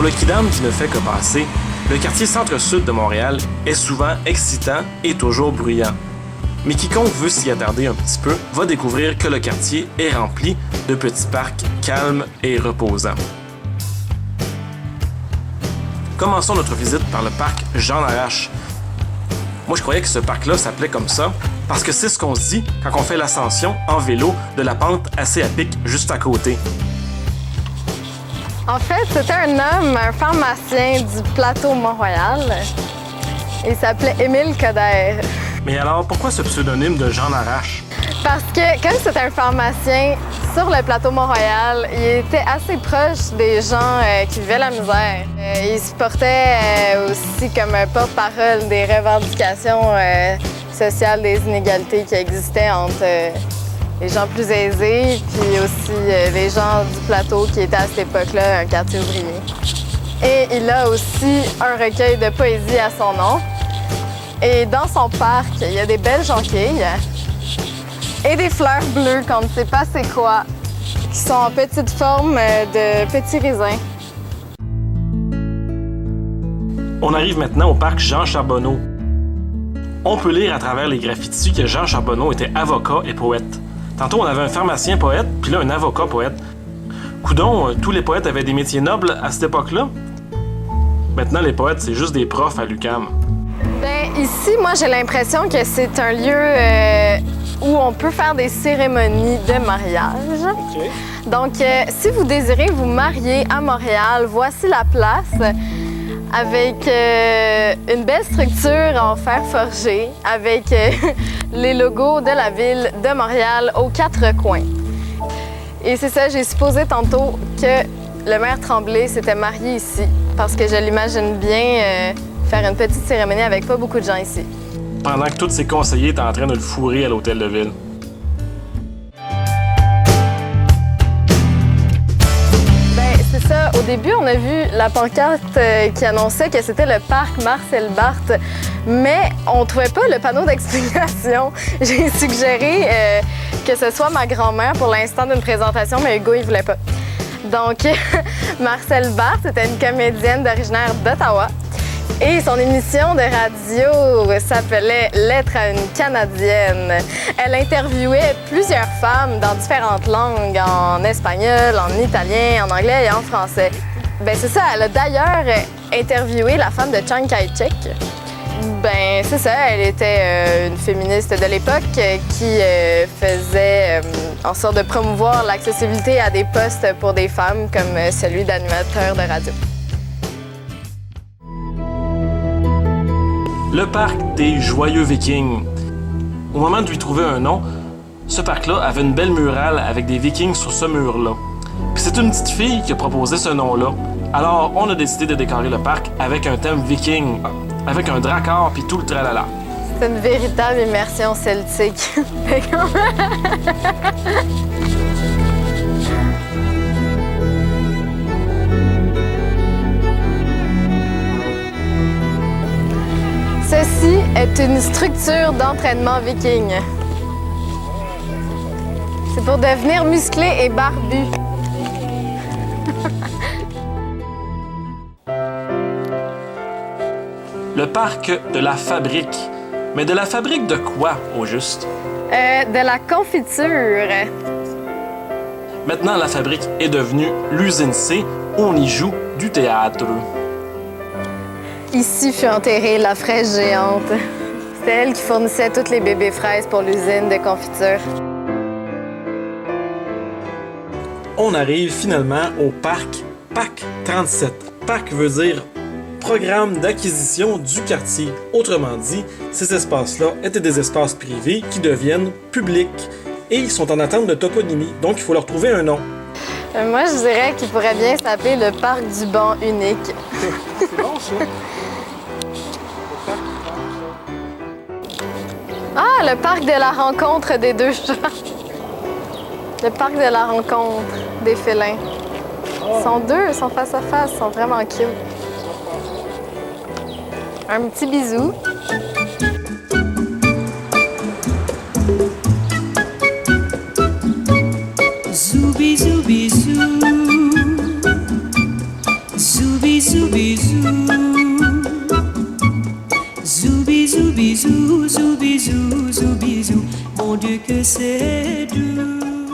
le kidam qui ne fait que passer, le quartier centre-sud de Montréal est souvent excitant et toujours bruyant. Mais quiconque veut s'y attarder un petit peu va découvrir que le quartier est rempli de petits parcs calmes et reposants. Commençons notre visite par le parc Jean Arrache. Moi, je croyais que ce parc-là s'appelait comme ça parce que c'est ce qu'on se dit quand on fait l'ascension en vélo de la pente assez à pic juste à côté. En fait, c'était un homme, un pharmacien du plateau Mont-Royal. Il s'appelait Émile Coderre. Mais alors, pourquoi ce pseudonyme de Jean Arrache? Parce que, comme c'était un pharmacien sur le plateau Mont-Royal, il était assez proche des gens qui vivaient la misère. Il se portait aussi comme un porte-parole des revendications sociales, des inégalités qui existaient entre les gens plus aisés, puis aussi les gens du plateau qui étaient à cette époque-là un quartier ouvrier. Et il a aussi un recueil de poésie à son nom. Et dans son parc, il y a des belles jonquilles et des fleurs bleues qu'on ne sait pas c'est quoi, qui sont en petite forme de petits raisins. On arrive maintenant au parc Jean Charbonneau. On peut lire à travers les graffitis que Jean Charbonneau était avocat et poète. Tantôt, on avait un pharmacien poète, puis là, un avocat poète. Coudon, tous les poètes avaient des métiers nobles à cette époque-là. Maintenant, les poètes, c'est juste des profs à l'UQAM. Bien, ici, moi, j'ai l'impression que c'est un lieu où on peut faire des cérémonies de mariage. Okay. Donc, si vous désirez vous marier à Montréal, voici la place avec une belle structure en fer forgé, avec les logos de la ville de Montréal aux quatre coins. Et c'est ça, j'ai supposé tantôt que le maire Tremblay s'était marié ici, parce que je l'imagine bien faire une petite cérémonie avec pas beaucoup de gens ici. Pendant que tous ses conseillers étaient en train de le fourrer à l'hôtel de ville. Ben, c'est ça. Au début, on a vu la pancarte qui annonçait que c'était le parc Marcel Barth, mais on trouvait pas le panneau d'explication. J'ai suggéré que ce soit ma grand-mère pour l'instant d'une présentation, mais Hugo, il voulait pas. Donc, Marcel Barth était une comédienne d'originaire d'Ottawa. Et son émission de radio s'appelait Lettre à une Canadienne. Elle interviewait plusieurs femmes dans différentes langues, en espagnol, en italien, en anglais et en français. Ben c'est ça, elle a d'ailleurs interviewé la femme de Chiang Kai-shek. Ben c'est ça, elle était une féministe de l'époque qui faisait en sorte de promouvoir l'accessibilité à des postes pour des femmes comme celui d'animateur de radio. Le parc des Joyeux Vikings. Au moment de lui trouver un nom, ce parc-là avait une belle murale avec des Vikings sur ce mur-là. Puis c'est une petite fille qui a proposé ce nom-là. Alors, on a décidé de décorer le parc avec un thème viking, avec un dracard puis tout le tralala. C'est une véritable immersion celtique. Ceci est une structure d'entraînement viking. C'est pour devenir musclé et barbu. Le parc de la Fabrique. Mais de la fabrique de quoi, au juste? De la confiture. Maintenant, la fabrique est devenue l'usine C où on y joue du théâtre. Ici fut enterrée la fraise géante. C'était elle qui fournissait toutes les bébés fraises pour l'usine de confiture. On arrive finalement au parc PAC 37. PAC veut dire Programme d'acquisition du quartier. Autrement dit, ces espaces-là étaient des espaces privés qui deviennent publics. Et ils sont en attente de toponymie, donc il faut leur trouver un nom. Moi, je dirais qu'il pourrait bien s'appeler le parc du banc unique. C'est bon, ça? Ah, le parc de la rencontre des deux chats. Le parc de la rencontre des félins. Ils sont deux, ils sont face à face, ils sont vraiment cute. Un petit bisou. Zoubi zoubi zou, zoubi zoubizou. Zoubizou, bisou, zoubizou, zoubizou. Mon Dieu, que c'est doux.